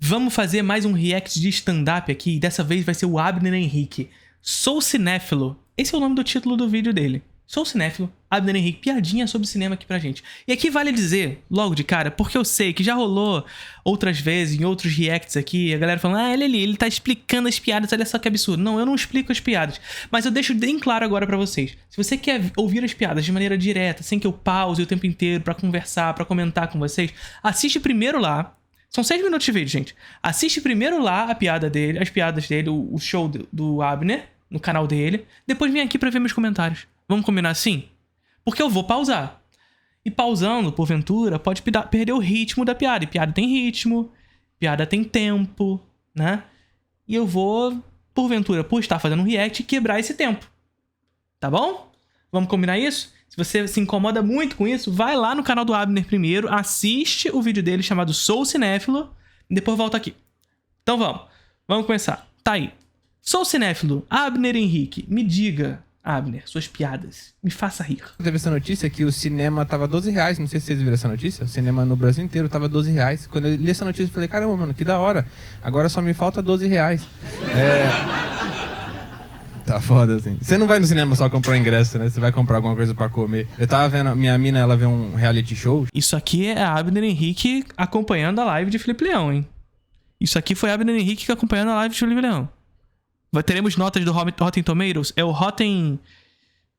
Vamos fazer mais um react de stand-up aqui, e dessa vez vai ser o Abner Henrique. Sou cinéfilo. Esse é o nome do título do vídeo dele. Sou cinéfilo, Abner Henrique, piadinha sobre cinema aqui pra gente. E aqui vale dizer, logo de cara, porque eu sei que já rolou outras vezes, em outros reacts aqui, a galera falando, ele tá explicando as piadas, olha só que absurdo. Não, eu não explico as piadas, mas eu deixo bem claro agora pra vocês. Se você quer ouvir as piadas de maneira direta, sem que eu pause o tempo inteiro pra conversar, pra comentar com vocês, assiste primeiro lá. São 6 minutos de vídeo, gente. Assiste primeiro lá a piada dele, as piadas dele, o show do Abner, no canal dele. Depois vem aqui pra ver meus comentários. Vamos combinar assim? Porque eu vou pausar. E pausando, porventura, pode perder o ritmo da piada. E piada tem ritmo, piada tem tempo, né? E eu vou, porventura, por estar fazendo um react, quebrar esse tempo. Tá bom? Vamos combinar isso? Se você se incomoda muito com isso, vai lá no canal do Abner primeiro, assiste o vídeo dele chamado Sou Cinéfilo, e depois volta aqui. Então vamos começar. Tá aí. Sou cinéfilo, Abner Henrique. Me diga, Abner, suas piadas. Me faça rir. Teve essa notícia que o cinema tava R$12, não sei se vocês viram essa notícia. O cinema no Brasil inteiro tava R$12. Quando eu li essa notícia, eu falei, caramba, mano, que da hora. Agora só me falta R$12. Tá foda, assim. Você não vai no cinema só comprar ingresso, né? Você vai comprar alguma coisa pra comer. Eu tava vendo, minha mina, ela vê um reality show. Isso aqui é a Abner Henrique acompanhando a live de Felipe Leão, hein? Isso aqui foi a Abner Henrique acompanhando a live de Felipe Leão. Teremos notas do Rotten Tomatoes? É o Rotten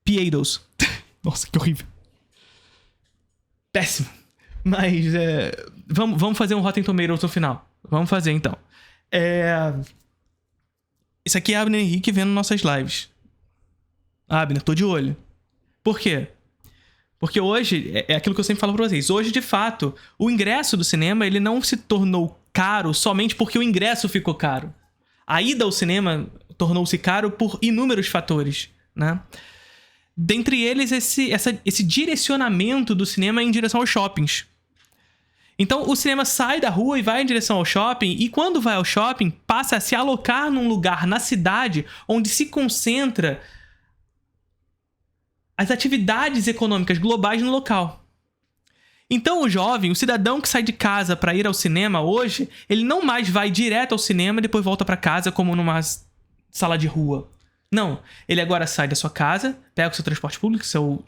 Piedos. Nossa, que horrível. Péssimo. Mas, vamos fazer um Rotten Tomatoes no final. Vamos fazer, então. Isso aqui é a Abner Henrique vendo nossas lives. Abner, tô de olho. Por quê? Porque hoje, é aquilo que eu sempre falo pra vocês. Hoje, de fato, o ingresso do cinema, ele não se tornou caro somente porque o ingresso ficou caro. A ida ao cinema tornou-se caro por inúmeros fatores, né? Dentre eles, esse direcionamento do cinema em direção aos shoppings. Então, o cinema sai da rua e vai em direção ao shopping, e quando vai ao shopping, passa a se alocar num lugar na cidade onde se concentra as atividades econômicas globais no local. Então, o jovem, o cidadão que sai de casa para ir ao cinema hoje, ele não mais vai direto ao cinema e depois volta para casa como numa sala de rua. Não. Ele agora sai da sua casa, pega o seu transporte público, seu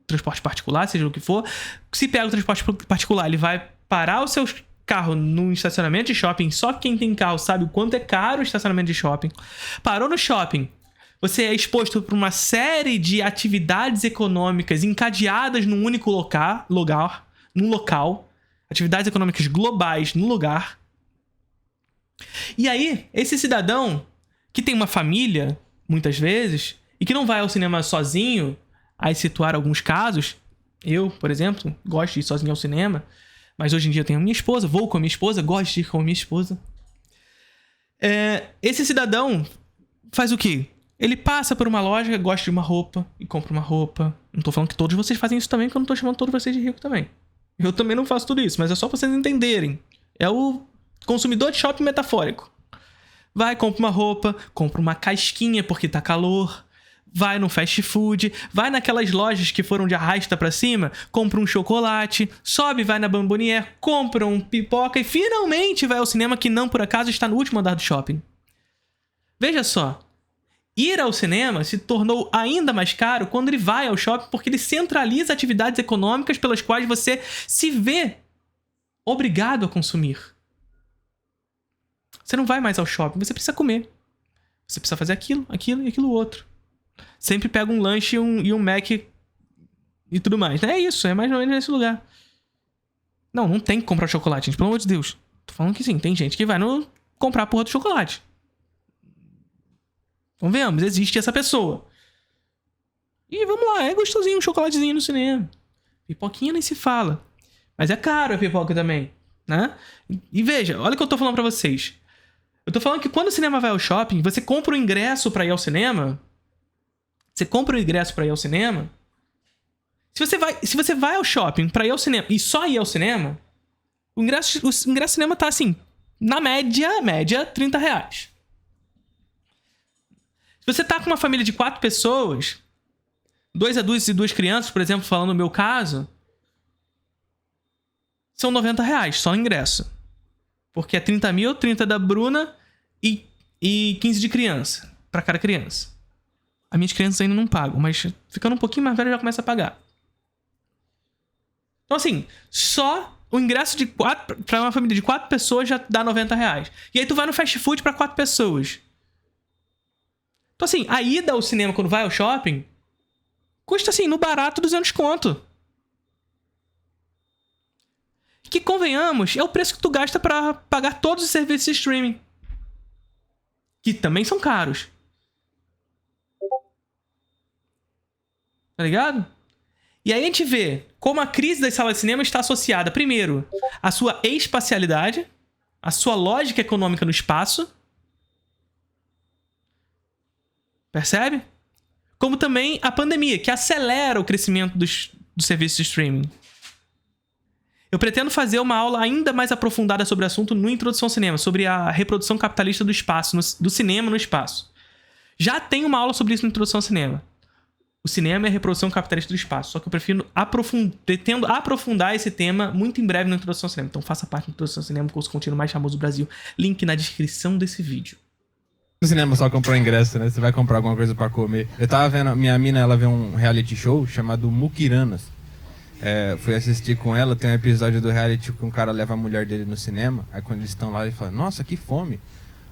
transporte particular, seja o que for. Se pega o transporte particular, ele vai parar o seu carro num estacionamento de shopping. Só quem tem carro sabe o quanto é caro o estacionamento de shopping. Parou no shopping. Você é exposto por uma série de atividades econômicas encadeadas num único local. Atividades econômicas globais no lugar. E aí, esse cidadão que tem uma família, muitas vezes, e que não vai ao cinema sozinho, a situar alguns casos. Eu, por exemplo, gosto de ir sozinho ao cinema, mas hoje em dia eu tenho minha esposa, vou com a minha esposa, gosto de ir com a minha esposa. Esse cidadão faz o quê? Ele passa por uma loja, gosta de uma roupa e compra uma roupa. Não tô falando que todos vocês fazem isso também, porque eu não tô chamando todos vocês de rico também. Eu também não faço tudo isso, mas é só pra vocês entenderem. É o consumidor de shopping metafórico. Vai, compra uma roupa, compra uma casquinha porque tá calor. Vai no fast food, vai naquelas lojas que foram de arrasta pra cima, compra um chocolate, sobe, vai na Bombonier, compra um pipoca e finalmente vai ao cinema que não, por acaso, está no último andar do shopping. Veja só. Ir ao cinema se tornou ainda mais caro quando ele vai ao shopping porque ele centraliza atividades econômicas pelas quais você se vê obrigado a consumir. Você não vai mais ao shopping, você precisa comer. Você precisa fazer aquilo e aquilo outro. Sempre pega um lanche e um Mac e tudo mais. É isso, é mais ou menos nesse lugar. Não tem que comprar chocolate, gente, pelo amor de Deus. Tô falando que sim, tem gente que vai comprar a porra do chocolate. Então vemos, existe essa pessoa. E vamos lá, é gostosinho um chocolatezinho no cinema. Pipoquinha nem se fala. Mas é caro a pipoca também, né? E veja, olha o que eu tô falando pra vocês. Eu tô falando que quando o cinema vai ao shopping, você compra o ingresso pra ir ao cinema. Se você vai ao shopping pra ir ao cinema e só ir ao cinema, o ingresso do cinema tá assim, na média R$30. Se você tá com uma família de 4 pessoas, 2 adultos e 2 crianças, por exemplo, falando no meu caso, são R$90 só o ingresso. Porque é 30 mil, 30 da Bruna e 15 de criança. Pra cada criança. As minhas crianças ainda não pagam, mas ficando um pouquinho mais velho já começa a pagar. Então assim, só o ingresso de 4 pra uma família de 4 pessoas já dá R$90. E aí tu vai no fast food pra 4 pessoas. Então assim, a ida ao cinema quando vai ao shopping custa assim, no barato, 200 conto. Que, convenhamos, é o preço que tu gasta pra pagar todos os serviços de streaming. Que também são caros. Tá ligado? E aí a gente vê como a crise das salas de cinema está associada, primeiro, à sua espacialidade, à sua lógica econômica no espaço. Percebe? Como também a pandemia, que acelera o crescimento dos serviços de streaming. Eu pretendo fazer uma aula ainda mais aprofundada sobre o assunto no Introdução ao Cinema, sobre a reprodução capitalista do espaço, do cinema no espaço. Já tem uma aula sobre isso no Introdução ao Cinema. O cinema é a reprodução capitalista do espaço. Só que eu pretendo aprofundar esse tema muito em breve no Introdução ao Cinema. Então faça parte do Introdução ao Cinema, o curso contínuo mais famoso do Brasil. Link na descrição desse vídeo. No cinema só comprou ingresso, né? Você vai comprar alguma coisa pra comer. Eu tava vendo, minha mina, ela vê um reality show chamado Mukiranas. Fui assistir com ela, tem um episódio do reality que um cara leva a mulher dele no cinema. Aí quando eles estão lá, ele fala, nossa, que fome.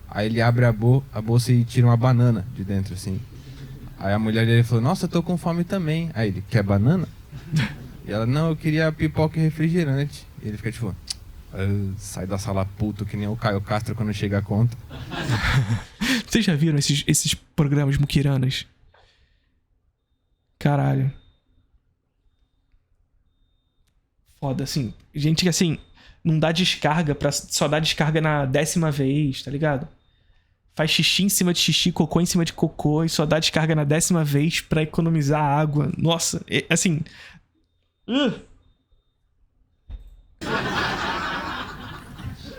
Aí ele abre a bolsa e tira uma banana de dentro, assim. Aí a mulher dele falou, nossa, eu tô com fome também. Aí ele, quer banana? E ela, não, eu queria pipoca e refrigerante. E ele fica tipo, sai da sala puto que nem o Caio Castro quando chega a conta. Vocês já viram esses programas muquiranas? Caralho. Foda, assim. Gente que, assim, não dá descarga, só dá descarga na 10ª vez, tá ligado? Faz xixi em cima de xixi, cocô em cima de cocô e só dá descarga na 10ª vez pra economizar água. Nossa, assim...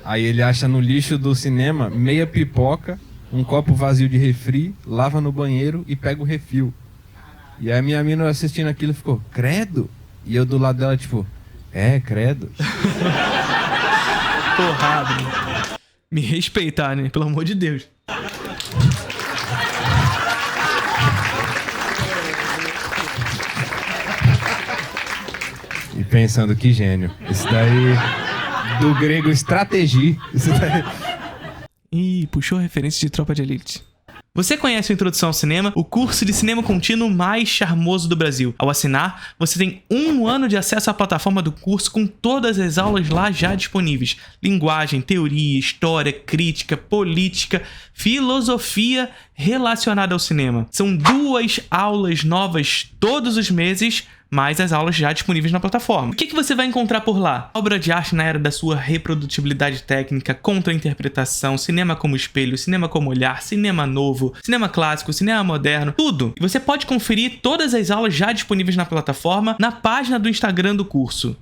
Aí ele acha no lixo do cinema meia pipoca, um copo vazio de refri, lava no banheiro e pega o refil. E aí a minha mina assistindo aquilo ficou, credo? E eu do lado dela, tipo, credo. Porrada, né? Me respeitar, né? Pelo amor de Deus. E pensando, que gênio. Isso daí, do grego estratégia. Isso daí... Ih, puxou referência de Tropa de Elite. Você conhece o Introdução ao Cinema, o curso de cinema contínuo mais charmoso do Brasil. Ao assinar, você tem 1 ano de acesso à plataforma do curso com todas as aulas lá já disponíveis. Linguagem, teoria, história, crítica, política, filosofia relacionada ao cinema. São 2 aulas novas todos os meses, mais as aulas já disponíveis na plataforma. O que você vai encontrar por lá? Obra de arte na era da sua reprodutibilidade técnica, contra-interpretação, cinema como espelho, cinema como olhar, cinema novo, cinema clássico, cinema moderno, tudo. E você pode conferir todas as aulas já disponíveis na plataforma na página do Instagram do curso,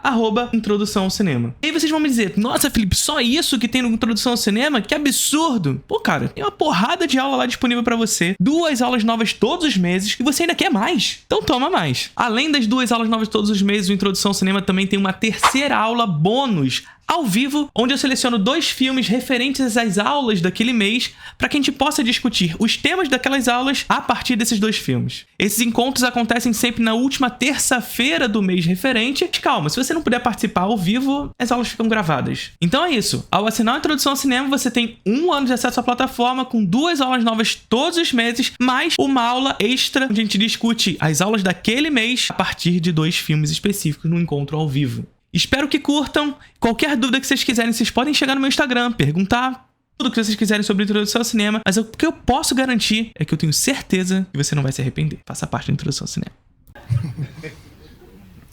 @Introdução ao Cinema. E aí vocês vão me dizer, nossa, Felipe, só isso que tem no Introdução ao Cinema? Que absurdo! Pô, cara, tem uma porrada de aula lá disponível pra você, 2 aulas novas todos os meses, e você ainda quer mais. Então toma mais. Além das 2 aulas novas todos os meses, o Introdução ao Cinema também tem uma 3ª aula bônus ao vivo, onde eu seleciono 2 filmes referentes às aulas daquele mês para que a gente possa discutir os temas daquelas aulas a partir desses 2 filmes. Esses encontros acontecem sempre na última terça-feira do mês referente. Mas calma, se você não puder participar ao vivo, as aulas ficam gravadas. Então é isso. Ao assinar a Introdução ao Cinema, você tem 1 ano de acesso à plataforma com 2 aulas novas todos os meses, mais uma aula extra onde a gente discute as aulas daquele mês a partir de 2 filmes específicos no encontro ao vivo. Espero que curtam. Qualquer dúvida que vocês quiserem, vocês podem chegar no meu Instagram, perguntar tudo o que vocês quiserem sobre a Introdução ao Cinema. Mas o que eu posso garantir é que eu tenho certeza que você não vai se arrepender. Faça parte da Introdução ao Cinema.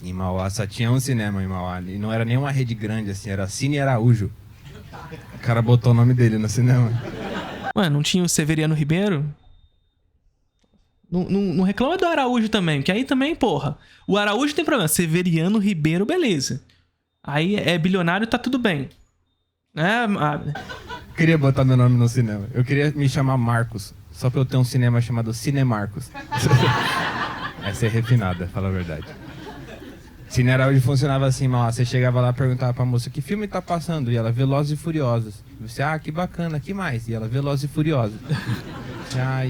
Em Mauá só tinha um cinema em Mauá. E não era nem uma rede grande assim, era Cine Araújo. O cara botou o nome dele no cinema. Ué, não tinha o Severiano Ribeiro? Não reclama do Araújo também, que aí também, porra. O Araújo tem problema. Severiano Ribeiro, beleza. Aí é bilionário, tá tudo bem. Queria botar meu nome no cinema. Eu queria me chamar Marcos. Só pra eu ter um cinema chamado Cinemarcos. Essa é refinada, fala a verdade. Cine Araújo funcionava assim, mal. Você chegava lá e perguntava pra moça, que filme tá passando? E ela, Velozes e Furiosos. E você, que bacana, que mais? E ela, Velozes e Furiosos.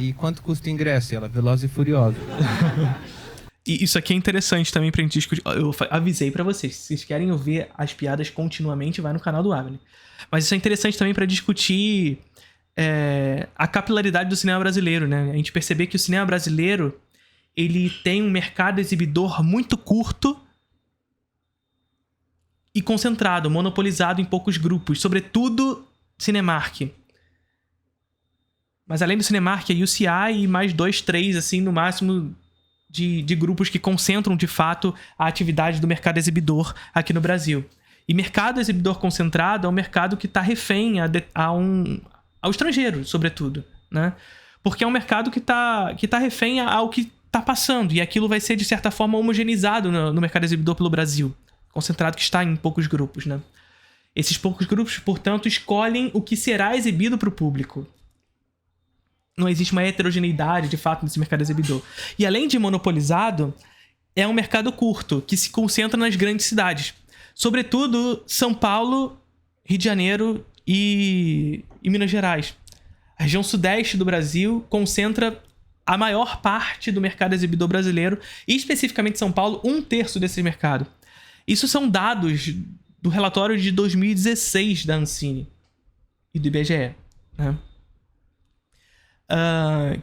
E quanto custa o ingresso? E ela, Velozes e Furiosos. E isso aqui é interessante também pra gente discutir. Eu avisei pra vocês, se vocês querem ouvir as piadas continuamente, vai no canal do Abner. Mas isso é interessante também pra discutir a capilaridade do cinema brasileiro, né? A gente perceber que o cinema brasileiro, ele tem um mercado exibidor muito curto e concentrado, monopolizado em poucos grupos, sobretudo Cinemark. Mas além do Cinemark, é UCI e mais 2, 3, assim, no máximo, de grupos que concentram, de fato, a atividade do mercado exibidor aqui no Brasil. E mercado exibidor concentrado é um mercado que está refém ao estrangeiro, sobretudo, né? Porque é um mercado que tá refém ao que está passando, e aquilo vai ser, de certa forma, homogeneizado no mercado exibidor pelo Brasil. Concentrado que está em poucos grupos, né? Esses poucos grupos, portanto, escolhem o que será exibido para o público. Não existe uma heterogeneidade, de fato, nesse mercado exibidor. E além de monopolizado, é um mercado curto, que se concentra nas grandes cidades. Sobretudo São Paulo, Rio de Janeiro e Minas Gerais. A região sudeste do Brasil concentra a maior parte do mercado exibidor brasileiro, e especificamente São Paulo, 1/3 desse mercado. Isso são dados do relatório de 2016 da Ancine e do IBGE, né?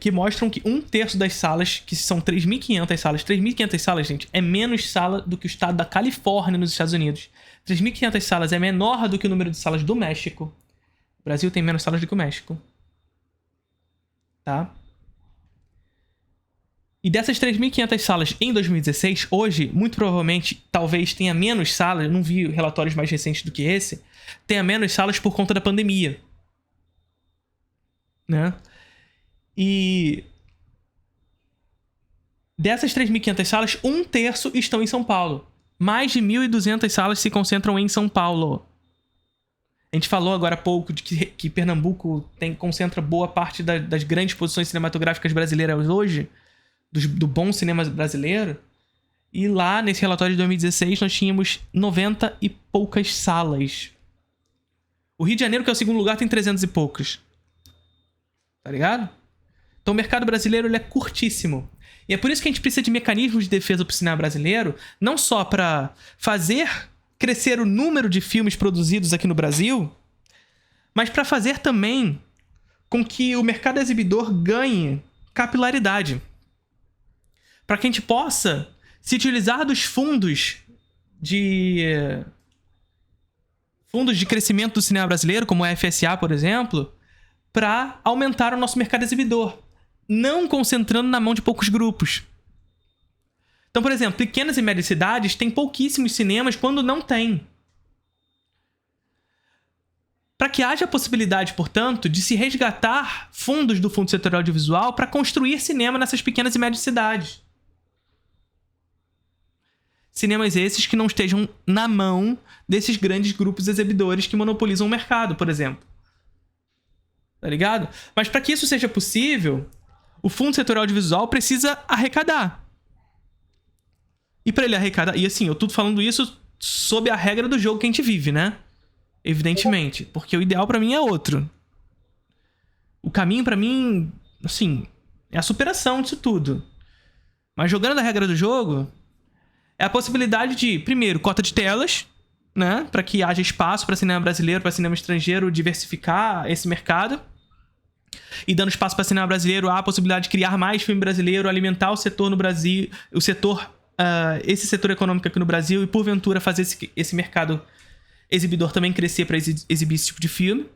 Que mostram que 1/3 das salas, que são 3.500 salas... 3.500 salas, gente, é menos sala do que o estado da Califórnia nos Estados Unidos. 3.500 salas é menor do que o número de salas do México. O Brasil tem menos salas do que o México. Tá? E dessas 3.500 salas em 2016, hoje, muito provavelmente, talvez tenha menos salas, eu não vi relatórios mais recentes do que esse, tenha menos salas por conta da pandemia. Né? E dessas 3.500 salas, 1/3 estão em São Paulo. Mais de 1.200 salas se concentram em São Paulo. A gente falou agora há pouco de que Pernambuco concentra boa parte das grandes produções cinematográficas brasileiras hoje, do bom cinema brasileiro. E lá, nesse relatório de 2016, nós tínhamos 90 e poucas salas. O Rio de Janeiro, que é o segundo lugar, tem 300 e poucos. Tá ligado? Então o mercado brasileiro, ele é curtíssimo. E é por isso que a gente precisa de mecanismos de defesa pro cinema brasileiro, não só para fazer crescer o número de filmes produzidos aqui no Brasil, mas para fazer também com que o mercado exibidor ganhe capilaridade. Para que a gente possa se utilizar dos fundos de crescimento do cinema brasileiro, como a FSA, por exemplo, para aumentar o nosso mercado exibidor, não concentrando na mão de poucos grupos. Então, por exemplo, pequenas e médias cidades têm pouquíssimos cinemas quando não tem. Para que haja a possibilidade, portanto, de se resgatar fundos do Fundo Setorial Audiovisual para construir cinema nessas pequenas e médias cidades. Cinemas esses que não estejam na mão desses grandes grupos exibidores que monopolizam o mercado, por exemplo. Tá ligado? Mas para que isso seja possível, o Fundo Setorial Audiovisual precisa arrecadar. E para ele arrecadar... E assim, eu tô falando isso sob a regra do jogo que a gente vive, né? Evidentemente. Porque o ideal para mim é outro. O caminho para mim, assim, é a superação disso tudo. Mas jogando a regra do jogo, é a possibilidade de, primeiro, cota de telas, né? Para que haja espaço para cinema brasileiro, para cinema estrangeiro diversificar esse mercado. E dando espaço para cinema brasileiro, há a possibilidade de criar mais filme brasileiro, alimentar o setor no Brasil, esse setor econômico aqui no Brasil, e porventura fazer esse mercado exibidor também crescer para exibir esse tipo de filme.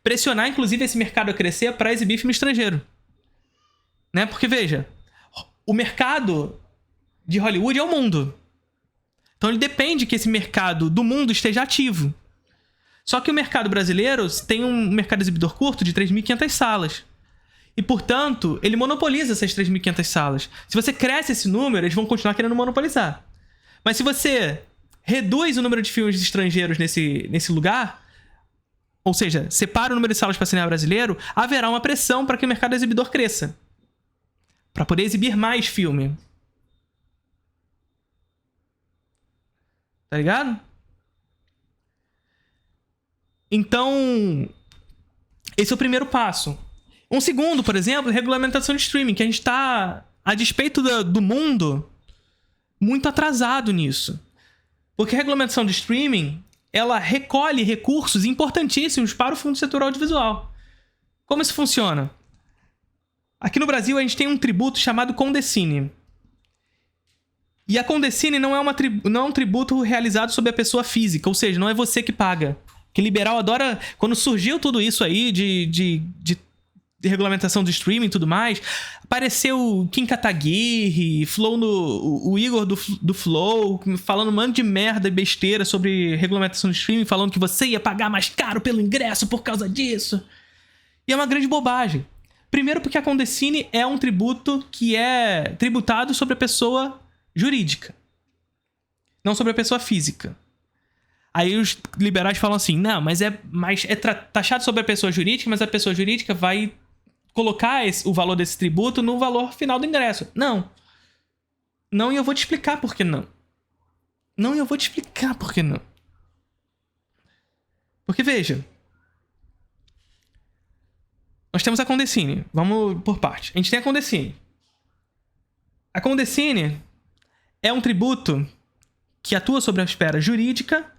Pressionar, inclusive, esse mercado a crescer para exibir filme estrangeiro. Né? Porque, veja, o mercado de Hollywood é o mundo. Então ele depende que esse mercado do mundo esteja ativo. Só que o mercado brasileiro tem um mercado exibidor curto de 3.500 salas. E, portanto, ele monopoliza essas 3.500 salas. Se você cresce esse número, eles vão continuar querendo monopolizar. Mas se você reduz o número de filmes estrangeiros nesse lugar, ou seja, separa o número de salas para cinema brasileiro, haverá uma pressão para que o mercado exibidor cresça. Para poder exibir mais filme. Tá ligado? Então, esse é o primeiro passo. Um segundo, por exemplo, regulamentação de streaming, que a gente tá, a despeito do mundo, muito atrasado nisso. Porque a regulamentação de streaming, ela recolhe recursos importantíssimos para o Fundo Setor Audiovisual. Como isso funciona? Aqui no Brasil, a gente tem um tributo chamado Condecine. E a Condecine não é um tributo realizado sobre a pessoa física, ou seja, não é você que paga. Que liberal adora... Quando surgiu tudo isso aí de regulamentação do streaming e tudo mais, apareceu Kim Kataguiri, o Igor do Flow, falando um monte de merda e besteira sobre regulamentação do streaming, falando que você ia pagar mais caro pelo ingresso por causa disso. E é uma grande bobagem. Primeiro porque a Condecine é um tributo que é tributado sobre a pessoa jurídica, não sobre a pessoa física. Aí os liberais falam assim, não, mas é taxado sobre a pessoa jurídica, mas a pessoa jurídica vai colocar o valor desse tributo no valor final do ingresso. Não. Não, e eu vou te explicar por que não. Porque, veja, nós temos a Condecine. Vamos por parte. A gente tem a Condecine. A Condecine é um tributo que atua sobre a esfera jurídica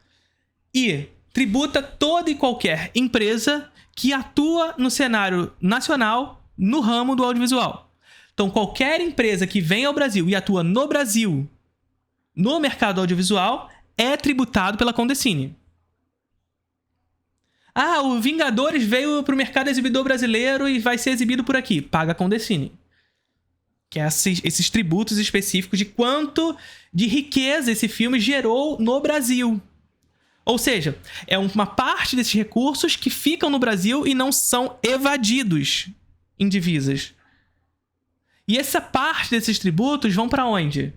e tributa toda e qualquer empresa que atua no cenário nacional no ramo do audiovisual. Então, qualquer empresa que vem ao Brasil e atua no Brasil no mercado audiovisual é tributado pela Condecine. Ah, o Vingadores veio para o mercado exibidor brasileiro e vai ser exibido por aqui. Paga a Condecine. Que é esses tributos específicos de quanto de riqueza esse filme gerou no Brasil. Ou seja, é uma parte desses recursos que ficam no Brasil e não são evadidos em divisas. E essa parte desses tributos vão para onde?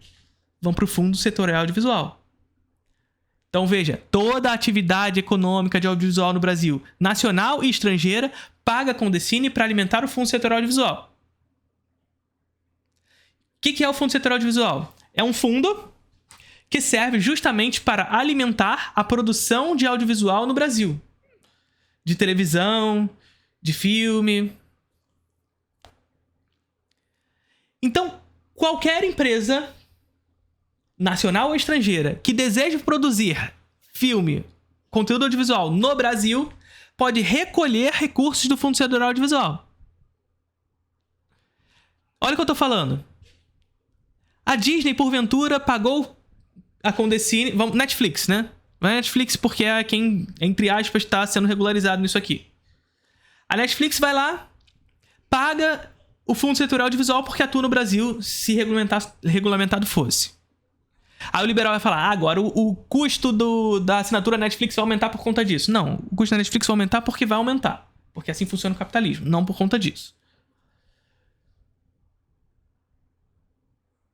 Vão para o Fundo Setorial Audiovisual. Então veja, toda a atividade econômica de audiovisual no Brasil, nacional e estrangeira, paga a Condecine para alimentar o Fundo Setorial Audiovisual. O que é o Fundo Setorial Audiovisual? É um fundo que serve justamente para alimentar a produção de audiovisual no Brasil. De televisão, de filme. Então, qualquer empresa, nacional ou estrangeira, que deseje produzir filme, conteúdo audiovisual no Brasil, pode recolher recursos do Fundo Setorial Audiovisual. Olha o que eu tô falando. A Disney, porventura, pagou a Condecine... Netflix, né? Vai Netflix porque é quem, entre aspas, está sendo regularizado nisso aqui. A Netflix vai lá, paga o Fundo Setorial Audiovisual porque atua no Brasil se regulamentado fosse. Aí o liberal vai falar, agora o custo da assinatura Netflix vai aumentar por conta disso. Não, o custo da Netflix vai aumentar porque vai aumentar. Porque assim funciona o capitalismo, não por conta disso.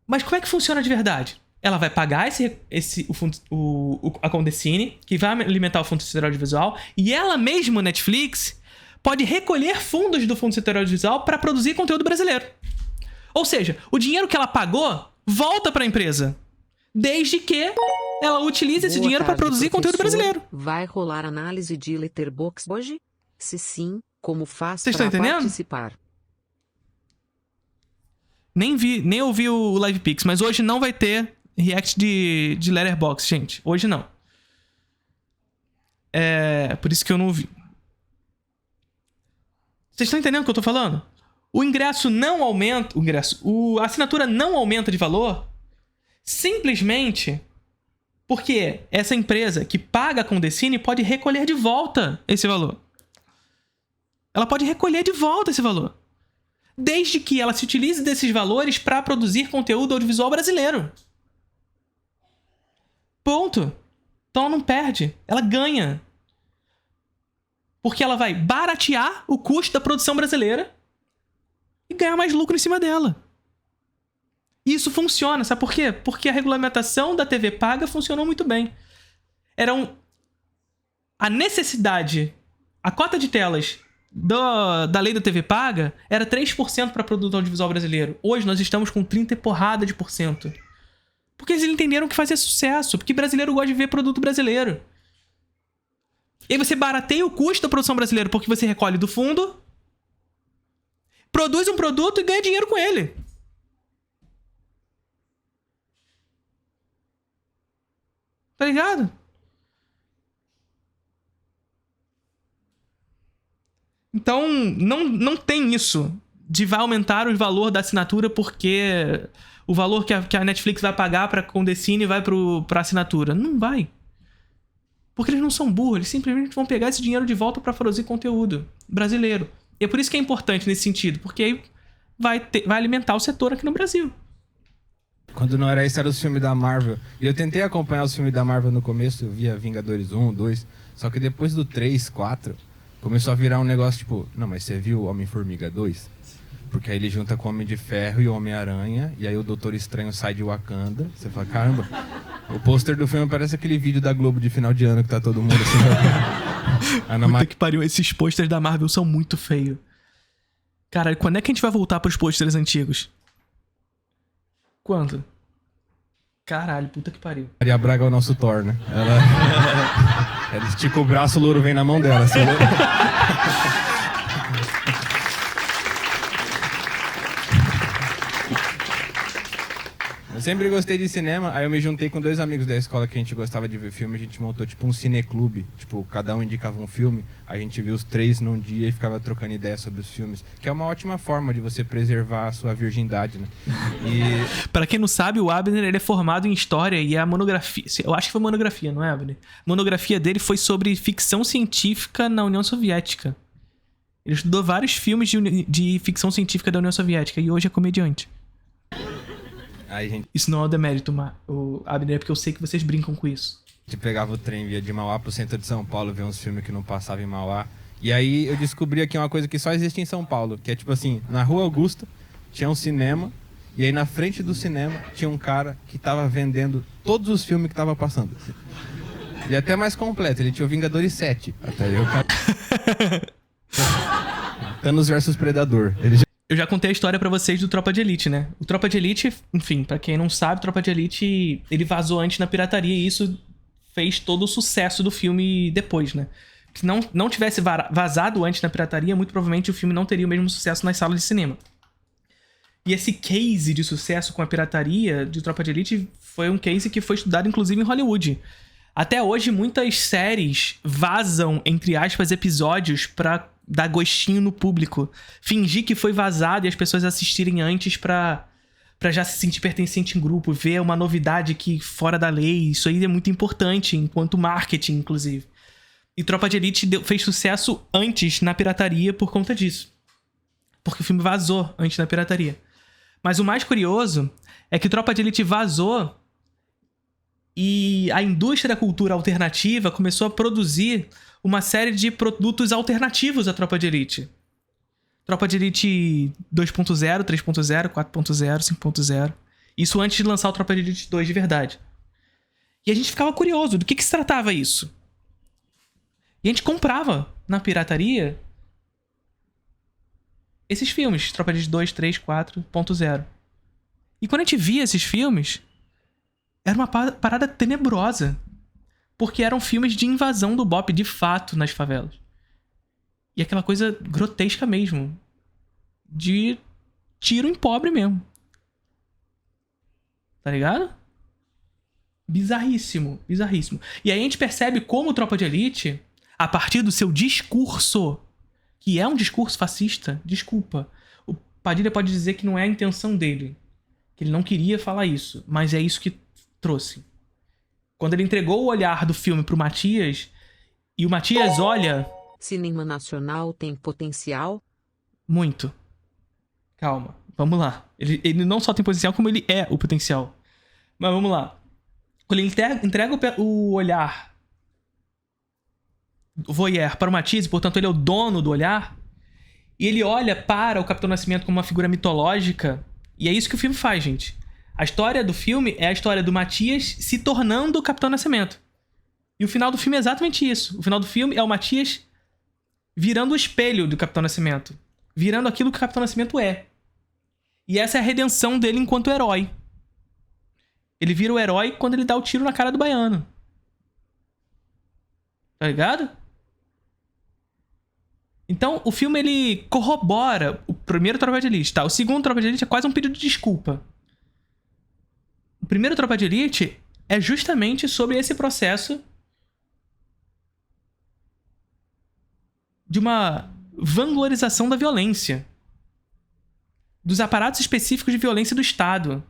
Mas como é que funciona de verdade? Ela vai pagar a Condecine, que vai alimentar o Fundo Setorial Audiovisual, e ela mesma, Netflix, pode recolher fundos do Fundo Setorial Audiovisual para produzir conteúdo brasileiro. Ou seja, o dinheiro que ela pagou volta para a empresa, desde que ela utilize esse dinheiro para produzir conteúdo brasileiro. Vai rolar análise de Letterboxd hoje? Se sim, como faz para participar? Nem ouvi o LivePix, mas hoje não vai ter react de Letterboxd, gente. Hoje não. É por isso que eu não ouvi. Vocês estão entendendo o que eu tô falando? O ingresso não aumenta... A assinatura não aumenta de valor simplesmente porque essa empresa que paga a Condecine pode recolher de volta esse valor. Ela pode recolher de volta esse valor. Desde que ela se utilize desses valores para produzir conteúdo audiovisual brasileiro. Ponto. Então ela não perde, ela ganha. Porque ela vai baratear o custo da produção brasileira e ganhar mais lucro em cima dela. Isso funciona, sabe por quê? Porque a regulamentação da TV paga funcionou muito bem. A necessidade, a cota de telas da lei da TV paga era 3% para produto audiovisual brasileiro. Hoje nós estamos com 30 e porrada de %. Porque eles entenderam que fazia sucesso. Porque brasileiro gosta de ver produto brasileiro. E aí você barateia o custo da produção brasileira porque você recolhe do fundo, produz um produto e ganha dinheiro com ele. Tá ligado? Então, não tem isso de vai aumentar o valor da assinatura porque o valor que a Netflix vai pagar pra Condecine vai pra assinatura. Não vai. Porque eles não são burros, eles simplesmente vão pegar esse dinheiro de volta pra produzir conteúdo brasileiro. E é por isso que é importante nesse sentido, porque aí vai alimentar o setor aqui no Brasil. Quando não era isso, era os filmes da Marvel. E eu tentei acompanhar os filmes da Marvel no começo, eu via Vingadores 1, 2, só que depois do 3, 4, começou a virar um negócio tipo, não, mas você viu Homem-Formiga 2? Porque aí ele junta com o Homem de Ferro e o Homem-Aranha, e aí o Doutor Estranho sai de Wakanda. Você fala, caramba, o pôster do filme parece aquele vídeo da Globo de final de ano que tá todo mundo assim. Puta que pariu, esses pôsteres da Marvel são muito feios. Cara, quando é que a gente vai voltar pros pôsteres antigos? Quando? Caralho, puta que pariu. Maria Braga é o nosso Thor, né? Ela estica o braço, o louro vem na mão dela. Assim, Eu sempre gostei de cinema, aí eu me juntei com 2 amigos da escola que a gente gostava de ver filme, a gente montou tipo um cineclube, tipo, cada um indicava um filme, a gente viu os 3 num dia e ficava trocando ideia sobre os filmes, que é uma ótima forma de você preservar a sua virgindade, né? E... Pra quem não sabe, o Abner ele é formado em História e a monografia... Eu acho que foi monografia, não é, Abner? A monografia dele foi sobre ficção científica na União Soviética. Ele estudou vários filmes de ficção científica da União Soviética e hoje é comediante. Aí, gente... Isso não é o demérito, o Abner, é porque eu sei que vocês brincam com isso. A gente pegava o trem, via de Mauá pro centro de São Paulo, ver uns filmes que não passavam em Mauá. E aí eu descobri aqui uma coisa que só existe em São Paulo, que é tipo assim, na Rua Augusta tinha um cinema, e aí na frente do cinema tinha um cara que tava vendendo todos os filmes que tava passando. Assim. E até mais completo, ele tinha o Vingadores 7. Até aí o cara... Thanos versus Predador. Eu já contei a história pra vocês do Tropa de Elite, né? O Tropa de Elite, enfim, pra quem não sabe, o Tropa de Elite, ele vazou antes na pirataria e isso fez todo o sucesso do filme depois, né? Se não tivesse vazado antes na pirataria, muito provavelmente o filme não teria o mesmo sucesso nas salas de cinema. E esse case de sucesso com a pirataria de Tropa de Elite foi um case que foi estudado inclusive em Hollywood. Até hoje, muitas séries vazam, entre aspas, episódios pra dar gostinho no público. Fingir que foi vazado e as pessoas assistirem antes pra já se sentir pertencente em grupo, ver uma novidade que fora da lei. Isso aí é muito importante, enquanto marketing, inclusive. E Tropa de Elite fez sucesso antes na pirataria por conta disso. Porque o filme vazou antes na pirataria. Mas o mais curioso é que Tropa de Elite vazou e a indústria da cultura alternativa começou a produzir uma série de produtos alternativos à Tropa de Elite. Tropa de Elite 2.0, 3.0, 4.0, 5.0. Isso antes de lançar o Tropa de Elite 2 de verdade. E a gente ficava curioso do que se tratava isso. E a gente comprava na pirataria esses filmes, Tropa de Elite 2, 3, 4.0. E quando a gente via esses filmes, era uma parada tenebrosa. Porque eram filmes de invasão do BOP de fato nas favelas. E aquela coisa grotesca mesmo. De tiro em pobre mesmo. Tá ligado? Bizarríssimo, bizarríssimo. E aí a gente percebe como o Tropa de Elite, a partir do seu discurso, que é um discurso fascista, desculpa, o Padilha pode dizer que não é a intenção dele. Que ele não queria falar isso, mas é isso que trouxe. Quando ele entregou o olhar do filme pro Matias, e o Matias olha... Cinema nacional tem potencial? Muito. Calma, vamos lá. Ele não só tem potencial, como ele é o potencial. Mas vamos lá. Quando ele entrega o olhar, o voyeur, para o Matias, e portanto ele é o dono do olhar, e ele olha para o Capitão Nascimento como uma figura mitológica, e é isso que o filme faz, gente. A história do filme é a história do Matias se tornando o Capitão Nascimento. E o final do filme é exatamente isso. O final do filme é o Matias virando o espelho do Capitão Nascimento. Virando aquilo que o Capitão Nascimento é. E essa é a redenção dele enquanto herói. Ele vira o herói quando ele dá o tiro na cara do baiano. Tá ligado? Então, o filme, ele corrobora o primeiro Tropa de Elite, tá? O segundo Tropa de Elite é quase um pedido de desculpa. O primeiro Tropa de Elite é justamente sobre esse processo de uma vanglorização da violência. Dos aparatos específicos de violência do Estado.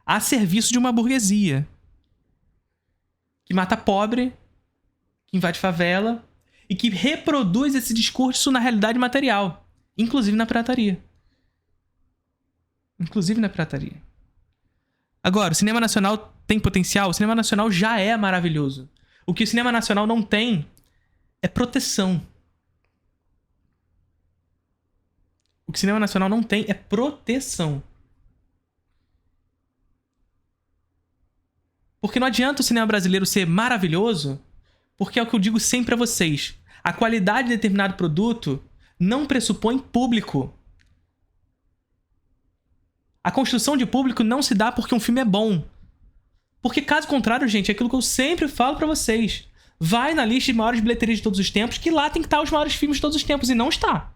A serviço de uma burguesia. Que mata pobre, que invade favela e que reproduz esse discurso na realidade material. Inclusive na pirataria. Inclusive na pirataria. Agora, o cinema nacional tem potencial? O cinema nacional já é maravilhoso. O que o cinema nacional não tem é proteção. O que o cinema nacional não tem é proteção. Porque não adianta o cinema brasileiro ser maravilhoso, porque é o que eu digo sempre a vocês. A qualidade de determinado produto não pressupõe público. A construção de público não se dá porque um filme é bom. Porque caso contrário, gente, é aquilo que eu sempre falo pra vocês. Vai na lista de maiores bilheterias de todos os tempos, que lá tem que estar os maiores filmes de todos os tempos, e não está.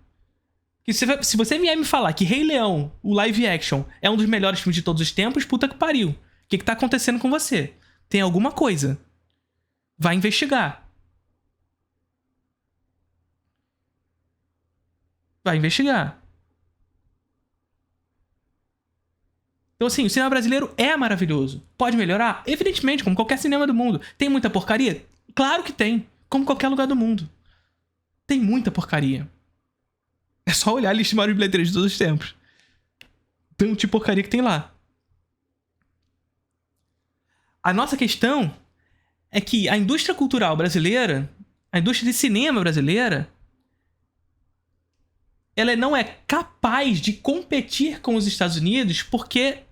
Que se você vier me falar que Rei Leão, o live action, é um dos melhores filmes de todos os tempos, puta que pariu. O que tá acontecendo com você? Tem alguma coisa. Vai investigar. Vai investigar. Então, assim, o cinema brasileiro é maravilhoso. Pode melhorar? Evidentemente, como qualquer cinema do mundo. Tem muita porcaria? Claro que tem. Como qualquer lugar do mundo. Tem muita porcaria. É só olhar a lista de maiores bilheterias de todos os tempos. Tanto de porcaria que tem lá. A nossa questão é que a indústria cultural brasileira, a indústria de cinema brasileira, ela não é capaz de competir com os Estados Unidos porque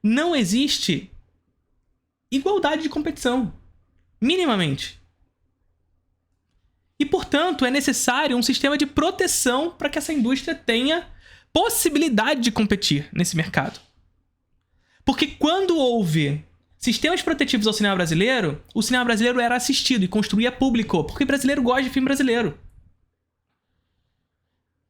não existe igualdade de competição. Minimamente. E, portanto, é necessário um sistema de proteção para que essa indústria tenha possibilidade de competir nesse mercado. Porque quando houve sistemas protetivos ao cinema brasileiro, o cinema brasileiro era assistido e construía público, porque brasileiro gosta de filme brasileiro.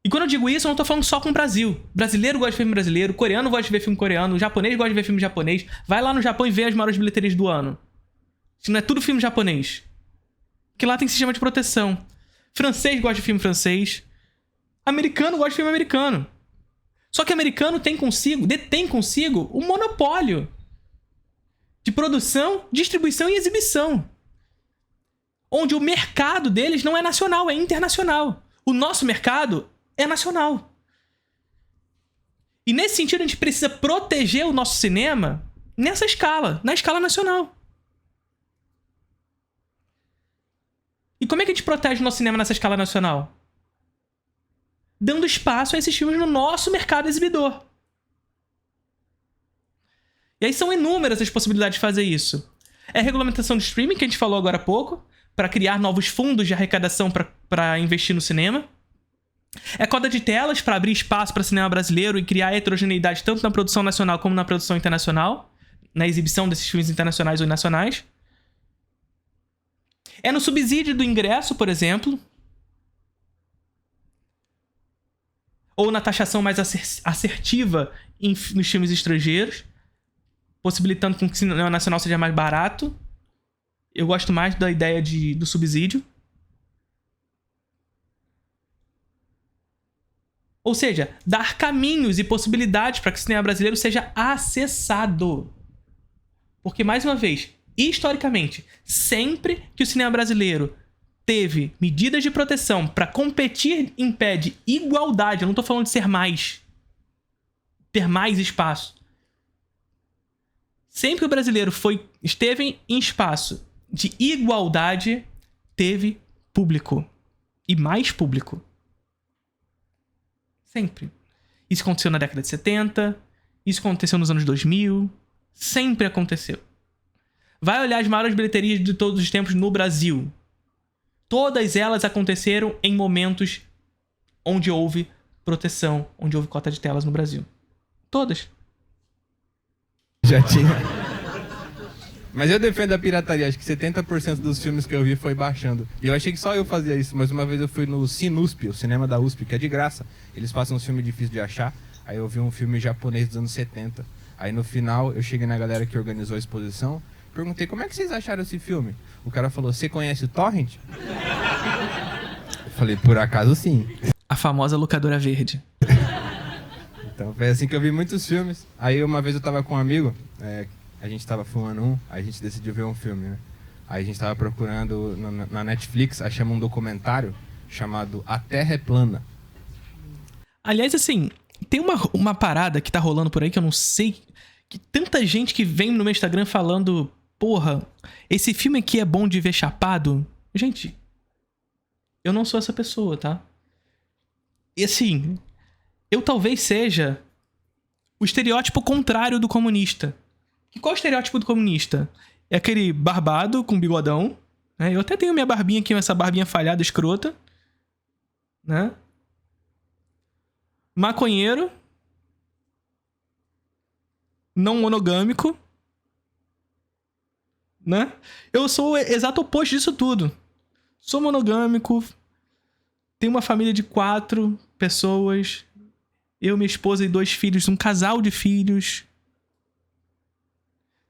E quando eu digo isso, eu não tô falando só com o Brasil. Brasileiro gosta de filme brasileiro, coreano gosta de ver filme coreano, japonês gosta de ver filme japonês. Vai lá no Japão e vê as maiores bilheterias do ano. Se não é tudo filme japonês. Porque lá tem sistema de proteção. Francês gosta de filme francês. Americano gosta de filme americano. Só que americano detém consigo um monopólio de produção, distribuição e exibição. Onde o mercado deles não é nacional, é internacional. O nosso mercado é nacional. E nesse sentido, a gente precisa proteger o nosso cinema nessa escala, na escala nacional. E como é que a gente protege o nosso cinema nessa escala nacional? Dando espaço a esses filmes no nosso mercado exibidor. E aí são inúmeras as possibilidades de fazer isso. É a regulamentação de streaming, que a gente falou agora há pouco, para criar novos fundos de arrecadação para investir no cinema. É cota de telas para abrir espaço para cinema brasileiro e criar heterogeneidade tanto na produção nacional como na produção internacional, na exibição desses filmes internacionais ou nacionais. É no subsídio do ingresso, por exemplo, ou na taxação mais assertiva nos filmes estrangeiros, possibilitando que o cinema nacional seja mais barato. Eu gosto mais da ideia do subsídio. Ou seja, dar caminhos e possibilidades para que o cinema brasileiro seja acessado. Porque, mais uma vez, historicamente, sempre que o cinema brasileiro teve medidas de proteção para competir em pé de igualdade, eu não estou falando de ser mais, ter mais espaço. Sempre que o brasileiro esteve em espaço de igualdade, teve público. E mais público. Sempre. Isso aconteceu na década de 70, isso aconteceu nos anos 2000, sempre aconteceu. Vai olhar as maiores bilheterias de todos os tempos no Brasil. Todas elas aconteceram em momentos onde houve proteção, onde houve cota de telas no Brasil. Todas. Já tinha. Mas eu defendo a pirataria, acho que 70% dos filmes que eu vi foi baixando. E eu achei que só eu fazia isso, mas uma vez eu fui no Sinusp, o cinema da USP, que é de graça. Eles passam um filme difícil de achar, aí eu vi um filme japonês dos anos 70. Aí no final eu cheguei na galera que organizou a exposição, perguntei como é que vocês acharam esse filme? O cara falou, você conhece o Torrent? Eu falei, por acaso sim. A famosa locadora verde. Então foi assim que eu vi muitos filmes. Aí uma vez eu tava com um amigo, a gente tava fumando aí a gente decidiu ver um filme, né? Aí a gente tava procurando na Netflix, achamos um documentário chamado A Terra é Plana. Aliás, assim, tem uma parada que tá rolando por aí que eu não sei... Que tanta gente que vem no meu Instagram falando... Porra, esse filme aqui é bom de ver chapado? Gente, eu não sou essa pessoa, tá? E assim, eu talvez seja o estereótipo contrário do comunista. E qual é o estereótipo do comunista? É aquele barbado com bigodão, né? Eu até tenho minha barbinha aqui, essa barbinha falhada, escrota, né? Maconheiro, não monogâmico, né? Eu sou o exato oposto disso tudo. Sou monogâmico, tenho uma família de 4 pessoas, eu, minha esposa e 2 filhos, um casal de filhos.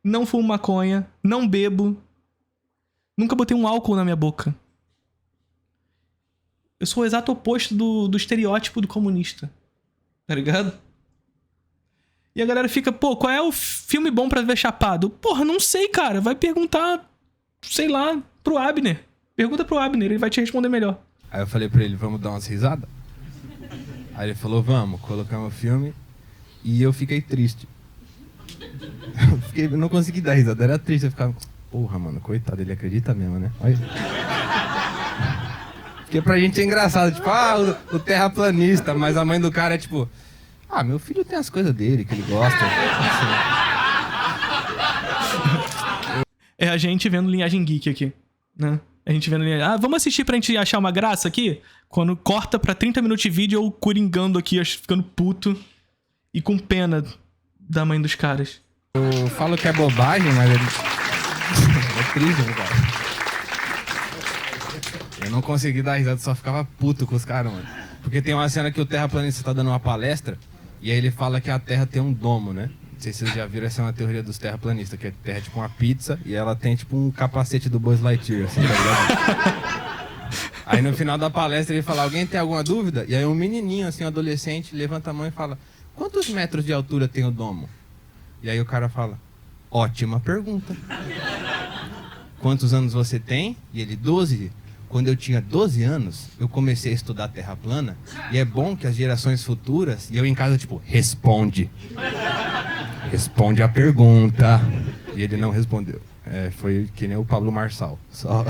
Não fumo maconha, não bebo, nunca botei um álcool na minha boca. Eu sou o exato oposto do estereótipo do comunista, tá ligado? E a galera fica, pô, qual é o filme bom pra ver chapado? Porra, não sei, cara. Vai perguntar, sei lá, pro Abner. Pergunta pro Abner, ele vai te responder melhor. Aí eu falei pra ele, vamos dar umas risadas? Aí ele falou, vamos, colocamos o filme e eu fiquei triste. Eu não consegui dar risada, era triste, eu ficava, porra, mano, coitado, ele acredita mesmo, né? Olha. Porque pra gente é engraçado, tipo, o terraplanista, mas a mãe do cara é tipo, meu filho tem as coisas dele, que ele gosta. É a gente vendo Linhagem Geek aqui, né? A gente vendo Linhagem... vamos assistir pra gente achar uma graça aqui? Quando corta pra 30 minutos de vídeo, eu coringando aqui, ficando puto e com pena da mãe dos caras. Eu falo que é bobagem, mas é triste, né, cara? Eu não consegui dar risada, só ficava puto com os caras, mano. Porque tem uma cena que o terraplanista tá dando uma palestra e aí ele fala que a Terra tem um domo, né? Não sei se vocês já viram, essa é uma teoria dos terraplanistas, que a Terra é tipo uma pizza e ela tem tipo um capacete do Buzz Lightyear, assim, tá ligado? Aí no final da palestra ele fala, alguém tem alguma dúvida? E aí um menininho, assim, um adolescente, levanta a mão e fala, quantos metros de altura tem o domo? E aí o cara fala, ótima pergunta. Quantos anos você tem? E ele, 12. Quando eu tinha 12 anos, eu comecei a estudar terra plana. E é bom que as gerações futuras... E eu em casa, tipo, responde. Responde a pergunta. E ele não respondeu. Foi que nem o Pablo Marçal. Só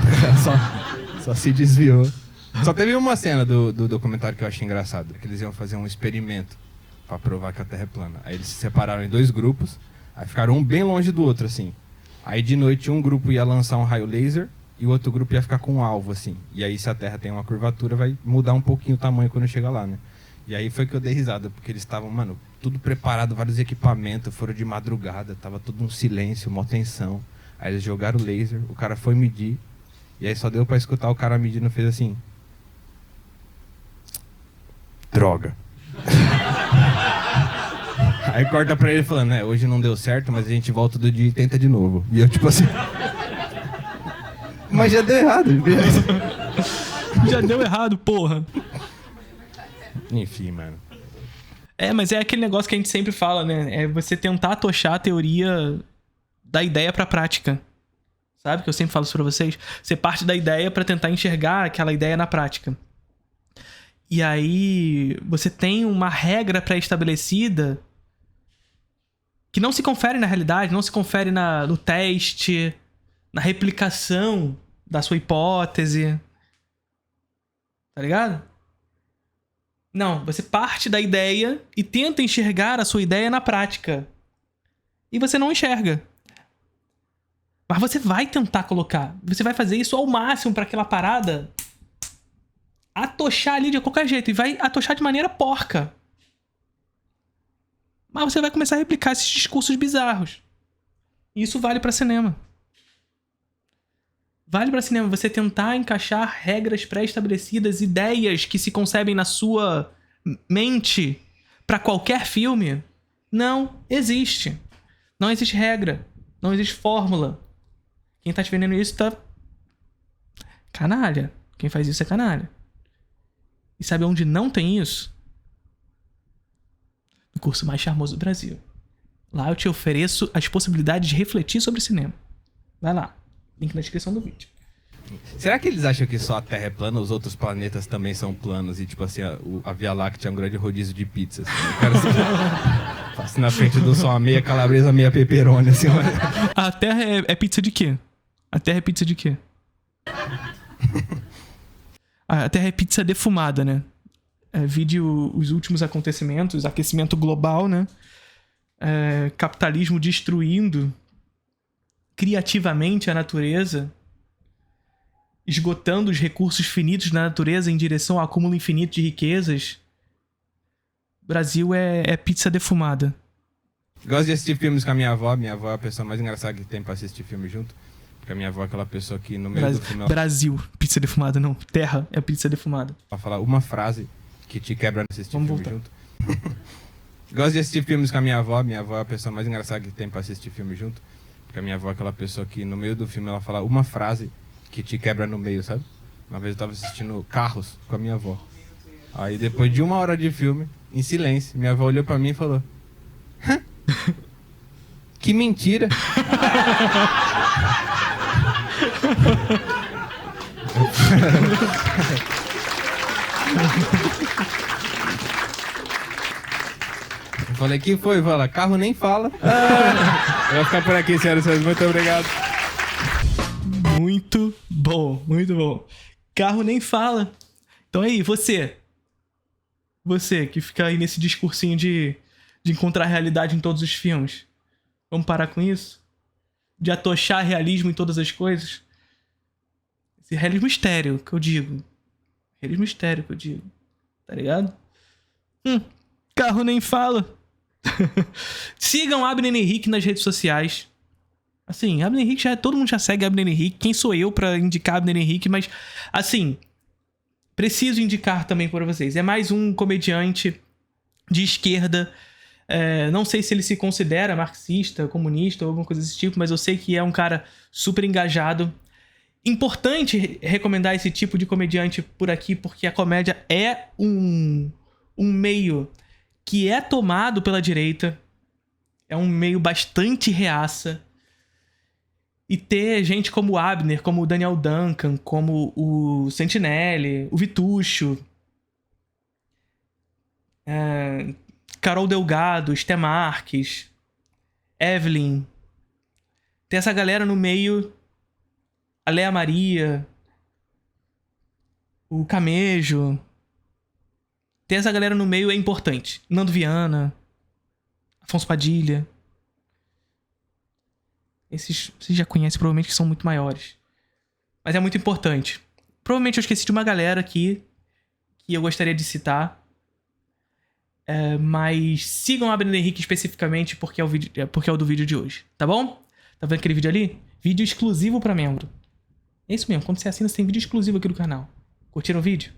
se desviou. Só teve uma cena do documentário que eu achei engraçado. Que eles iam fazer um experimento pra provar que a Terra é plana. Aí eles se separaram em 2 grupos. Aí ficaram um bem longe do outro, assim. Aí de noite um grupo ia lançar um raio laser e o outro grupo ia ficar com um alvo, assim. E aí se a Terra tem uma curvatura, vai mudar um pouquinho o tamanho quando chega lá, né? E aí foi que eu dei risada, porque eles estavam, mano, tudo preparado, vários equipamentos, foram de madrugada, tava tudo um silêncio, uma tensão. Aí eles jogaram o laser, o cara foi medir, e aí só deu pra escutar o cara medindo, fez assim... Droga. Aí corta pra ele falando, hoje não deu certo, mas a gente volta do dia e tenta de novo. E eu tipo assim... Mas já deu errado. Já deu errado, porra. Enfim, mano. Mas é aquele negócio que a gente sempre fala, né? É você tentar atochar a teoria da ideia pra prática. Sabe? Que eu sempre falo isso pra vocês. Você parte da ideia pra tentar enxergar aquela ideia na prática. E aí você tem uma regra pré-estabelecida que não se confere na realidade, não se confere no teste, na replicação da sua hipótese. Tá ligado? Não, você parte da ideia e tenta enxergar a sua ideia na prática. E você não enxerga. Mas você vai tentar colocar. Você vai fazer isso ao máximo pra aquela parada atochar ali de qualquer jeito. E vai atochar de maneira porca. Mas você vai começar a replicar esses discursos bizarros. E isso vale pra cinema. Vale pra cinema você tentar encaixar regras pré-estabelecidas, ideias que se concebem na sua mente pra qualquer filme. Não existe. Não existe regra. Não existe fórmula. Quem tá te vendendo isso tá... canalha. Quem faz isso é canalha. E sabe onde não tem isso? No curso mais charmoso do Brasil. Lá eu te ofereço as possibilidades de refletir sobre cinema. Vai lá. Link na descrição do vídeo. Será que eles acham que só a Terra é plana, os outros planetas também são planos? E tipo assim, a Via Láctea é um grande rodízio de pizzas. O cara passa na frente do sol, a meia calabresa, a meia pepperoni, assim. A Terra é pizza de quê? A Terra é pizza de quê? A Terra é pizza defumada, né? Vide os últimos acontecimentos, aquecimento global, né? Capitalismo destruindo criativamente a natureza, esgotando os recursos finitos da natureza em direção ao acúmulo infinito de riquezas. O Brasil é pizza defumada. Gosto de assistir filmes com a minha avó. Minha avó é a pessoa mais engraçada que tem pra assistir filme junto. Porque a minha avó é aquela pessoa que no meio do filme... Brasil, pizza defumada, não. Terra é pizza defumada. Ela fala uma frase que te quebra pra assistir Vamos filme voltar. junto. Gosto de assistir filmes com a minha avó. Minha avó é a pessoa mais engraçada que tem pra assistir filme junto. Porque a minha avó é aquela pessoa que no meio do filme ela fala uma frase que te quebra no meio, sabe? Uma vez eu tava assistindo Carros com a minha avó. Aí depois de 1 hora de filme, em silêncio, minha avó olhou pra mim e falou: "Hã? Que mentira!" Eu falei: "Que foi?" Fala: "Carro nem fala." Eu vou ficar por aqui, senhoras e senhores. Muito obrigado. Muito bom, muito bom. Carro nem fala. Então aí, você que fica aí nesse discursinho de encontrar realidade em todos os filmes. Vamos parar com isso? De atochar realismo em todas as coisas? Esse realismo estéreo que eu digo. Realismo estéreo que eu digo. Tá ligado? Carro nem fala. Sigam Abner Henrique nas redes sociais. Assim, Abner Henrique todo mundo já segue Abner Henrique. Quem sou eu pra indicar Abner Henrique? Mas, assim, preciso indicar também para vocês. É mais um comediante de esquerda. Não sei se ele se considera marxista, comunista ou alguma coisa desse tipo, mas eu sei que é um cara super engajado. Importante recomendar esse tipo de comediante por aqui, porque a comédia é um meio que é tomado pela direita. É um meio bastante reaça. E ter gente como o Abner, como o Daniel Duncan, como o Sentinelle, o Vitucho, Carol Delgado, Sté Marques, Evelyn. Ter essa galera no meio, a Léa Maria, o Camejo. Ter essa galera no meio é importante. Nando Viana, Afonso Padilha. Esses vocês já conhecem, provavelmente, que são muito maiores. Mas é muito importante. Provavelmente eu esqueci de uma galera aqui que eu gostaria de citar. Mas sigam o Abner Henrique especificamente porque é o do vídeo de hoje. Tá bom? Tá vendo aquele vídeo ali? Vídeo exclusivo pra membro. É isso mesmo. Quando você assina, você tem vídeo exclusivo aqui do canal. Curtiram o vídeo?